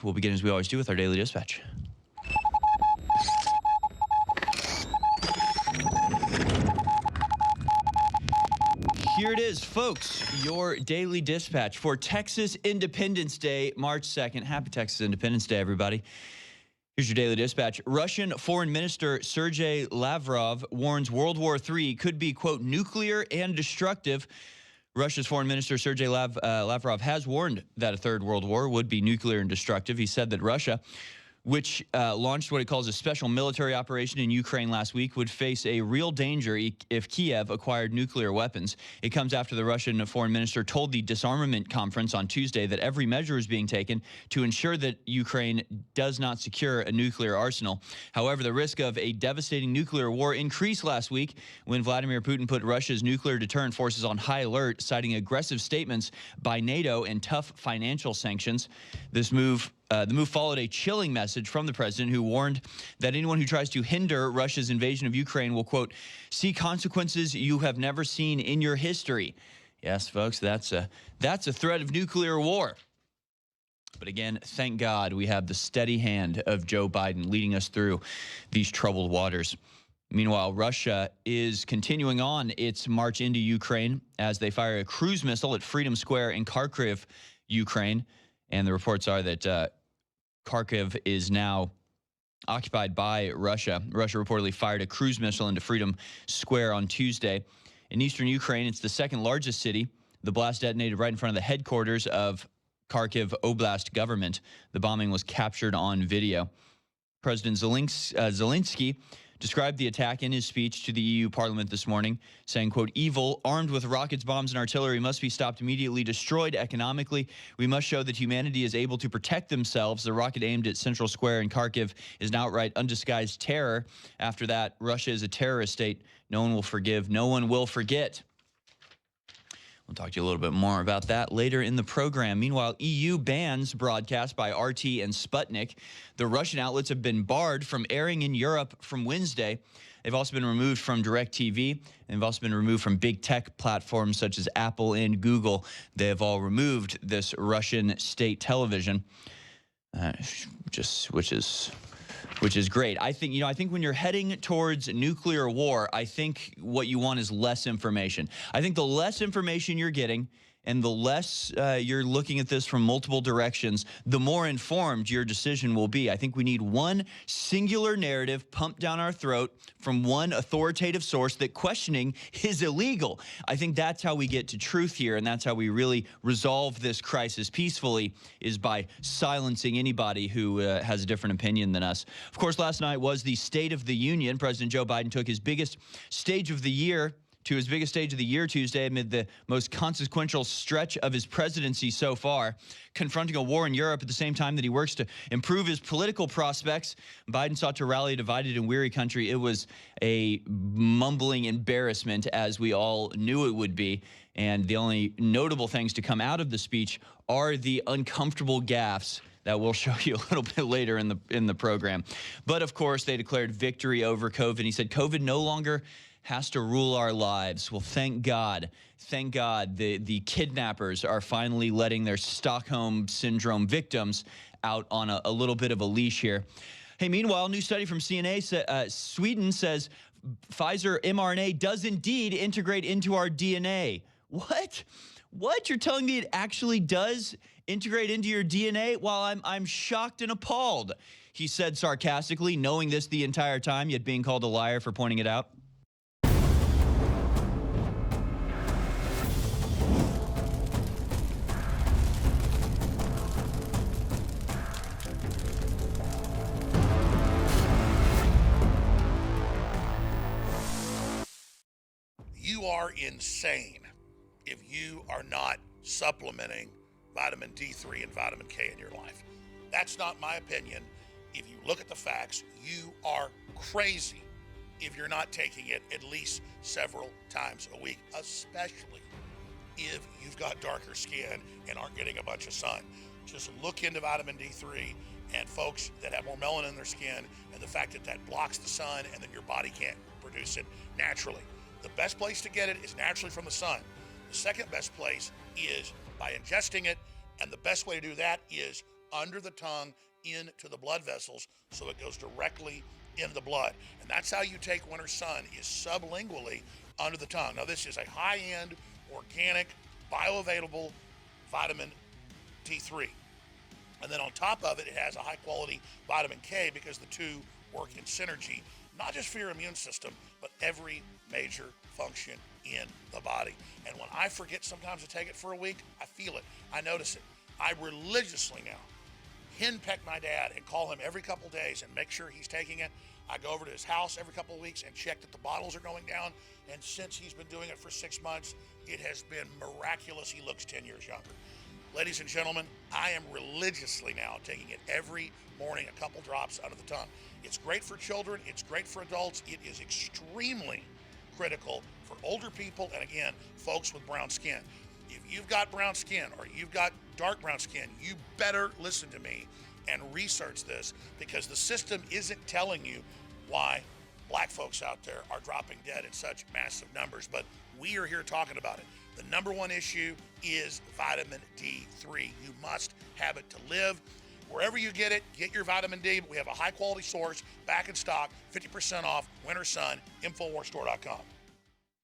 We'll begin as we always do with our daily dispatch. Here it is, folks, your daily dispatch for Texas Independence Day, March 2nd. Happy Texas Independence Day, everybody. Here's your daily dispatch. Russian Foreign Minister Sergei Lavrov warns World War III could be, quote, nuclear and destructive. Russia's Foreign Minister Sergei Lavrov has warned that a third world war would be nuclear and destructive. He said that Russia, which launched what he calls a special military operation in Ukraine last week, would face a real danger if Kiev acquired nuclear weapons. It comes after the Russian foreign minister told the disarmament conference on Tuesday that every measure is being taken to ensure that Ukraine does not secure a nuclear arsenal. However, the risk of a devastating nuclear war increased last week when Vladimir Putin put Russia's nuclear deterrent forces on high alert, citing aggressive statements by NATO and tough financial sanctions. The move followed a chilling message from the president, who warned that anyone who tries to hinder Russia's invasion of Ukraine will, quote, see consequences you have never seen in your history. Yes, folks, that's a threat of nuclear war. But again, thank God we have the steady hand of Joe Biden leading us through these troubled waters. Meanwhile, Russia is continuing on its march into Ukraine as they fire a cruise missile at Freedom Square in Kharkiv, Ukraine. And the reports are that Kharkiv is now occupied by Russia. Russia reportedly fired a cruise missile into Freedom Square on Tuesday. In eastern Ukraine, it's the second largest city. The blast detonated right in front of the headquarters of Kharkiv Oblast government. The bombing was captured on video. President Zelensky described the attack in his speech to the EU Parliament this morning, saying, quote, evil, armed with rockets, bombs, and artillery, must be stopped immediately, destroyed economically. We must show that humanity is able to protect themselves. The rocket aimed at Central Square in Kharkiv is an outright undisguised terror. After that, Russia is a terrorist state. No one will forgive. No one will forget. We'll talk to you a little bit more about that later in the program. Meanwhile, EU bans broadcast by RT and Sputnik. The Russian outlets have been barred from airing in Europe from Wednesday. They've also been removed from DirecTV, and they've also been removed from big tech platforms such as Apple and Google. They have all removed this Russian state television, which is great. I think when you're heading towards nuclear war, I think what you want is less information. I think the less information you're getting and the less you're looking at this from multiple directions, the more informed your decision will be. I think we need one singular narrative pumped down our throat from one authoritative source that questioning is illegal. I think that's how we get to truth here, and that's how we really resolve this crisis peacefully, is by silencing anybody who has a different opinion than us. Of course, last night was the State of the Union. President Joe Biden took his biggest stage of the year Tuesday amid the most consequential stretch of his presidency so far, confronting a war in Europe at the same time that he works to improve his political prospects. Biden sought to rally a divided and weary country. It was a mumbling embarrassment, as we all knew it would be. And the only notable things to come out of the speech are the uncomfortable gaffes that we'll show you a little bit later in the program. But of course, they declared victory over COVID. He said COVID no longer has to rule our lives. Well, thank God. Thank God the kidnappers are finally letting their Stockholm Syndrome victims out on a little bit of a leash here. Hey, meanwhile, new study from CNN, Sweden says Pfizer mRNA does indeed integrate into our DNA. What? What? You're telling me it actually does integrate into your DNA? Well, I'm shocked and appalled, he said sarcastically, knowing this the entire time, yet being called a liar for pointing it out. You are insane if you are not supplementing vitamin D3 and vitamin K in your life. That's not my opinion. If you look at the facts, you are crazy if you're not taking it at least several times a week, especially if you've got darker skin and aren't getting a bunch of sun. Just look into vitamin D3 and folks that have more melanin in their skin and the fact that that blocks the sun and then your body can't produce it naturally. The best place to get it is naturally from the sun. The second best place is by ingesting it, and the best way to do that is under the tongue into the blood vessels so it goes directly in the blood. And that's how you take Winter Sun, is sublingually under the tongue. Now, this is a high-end, organic, bioavailable vitamin D3. And then on top of it, it has a high-quality vitamin K because the two work in synergy, not just for your immune system, but every major function in the body. And when I forget sometimes to take it for a week, I feel it. I notice it. I religiously now henpeck my dad and call him every couple days and make sure he's taking it. I go over to his house every couple of weeks and check that the bottles are going down. And since he's been doing it for 6 months, it has been miraculous. He looks 10 years younger. Ladies and gentlemen, I am religiously now taking it every morning, a couple drops under the tongue. It's great for children. It's great for adults. It is extremely critical for older people and, again, folks with brown skin. If you've got brown skin or you've got dark brown skin, you better listen to me and research this, because the system isn't telling you why black folks out there are dropping dead in such massive numbers, but we are here talking about it. The number one issue is vitamin D3. You must have it to live. Wherever you get it, get your vitamin D. But we have a high quality source back in stock, 50% off, Winter Sun, InfoWarsStore.com.